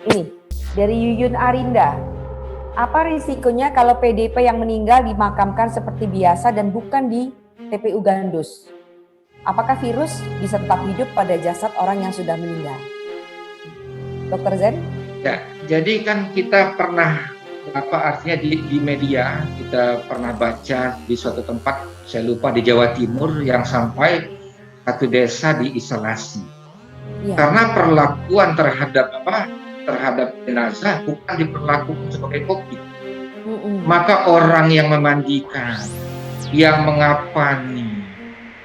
Ini dari Yuyun Arinda. Apa risikonya kalau PDP yang meninggal dimakamkan seperti biasa dan bukan di TPU Gandus? Apakah virus bisa tetap hidup pada jasad orang yang sudah meninggal? Dokter Zen? Ya, jadi kan kita pernah artinya di media kita pernah baca di suatu tempat, saya lupa di Jawa Timur, yang sampai satu desa diisolasi. Ya. Karena perlakuan terhadap jenazah bukan diperlakukan sebagai COVID. Maka orang yang memandikan, yang mengapani,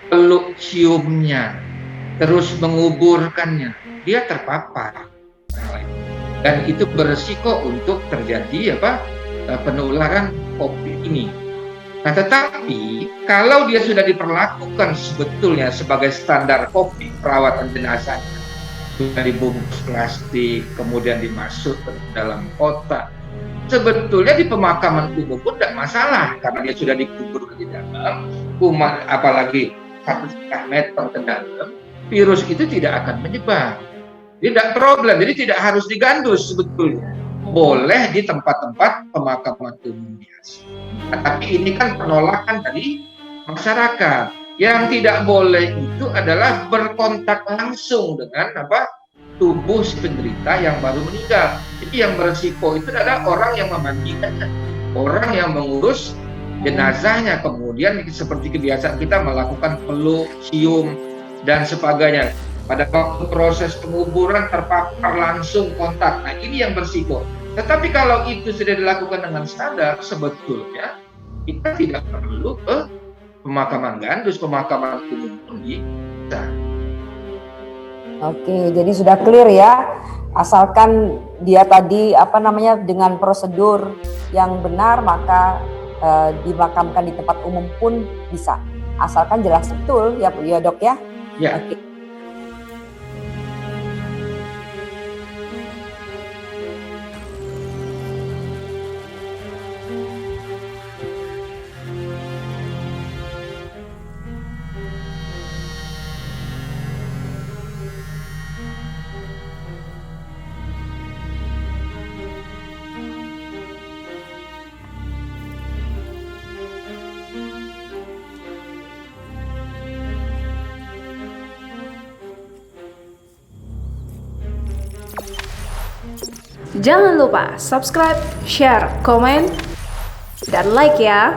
peluk ciumnya, terus menguburkannya, dia terpapar. Dan itu beresiko untuk terjadi penularan COVID ini. Nah, tetapi kalau dia sudah diperlakukan sebetulnya sebagai standar COVID, perawatan jenazahnya sudah dibungkus plastik, kemudian dimasukkan ke dalam kotak, sebetulnya di pemakaman umum pun tidak masalah karena dia sudah dikubur di dalam, apalagi 1,5 meter ke dalam, virus itu tidak akan menyebar. Tidak problem, jadi tidak harus digandus sebetulnya. Boleh di tempat-tempat pemakaman umum biasa. Nah, tapi ini kan penolakan dari masyarakat. Yang tidak boleh itu adalah berkontak langsung dengan tubuh si penderita yang baru meninggal. Jadi yang beresiko itu adalah orang yang memandikannya, orang yang mengurus jenazahnya, kemudian seperti kebiasaan kita melakukan peluk, cium, dan sebagainya. Pada waktu proses penguburan terpapar langsung kontak. Nah, ini yang bersiko. Tetapi kalau itu sudah dilakukan dengan sadar, sebetulnya kita tidak perlu ke pemakaman gandus, pemakaman umum pun bisa. Oke, jadi sudah clear ya. Asalkan dia tadi dengan prosedur yang benar, maka dimakamkan di tempat umum pun bisa. Asalkan jelas betul ya, Dok ya. Ya. Oke. Jangan lupa subscribe, share, komen, dan like ya.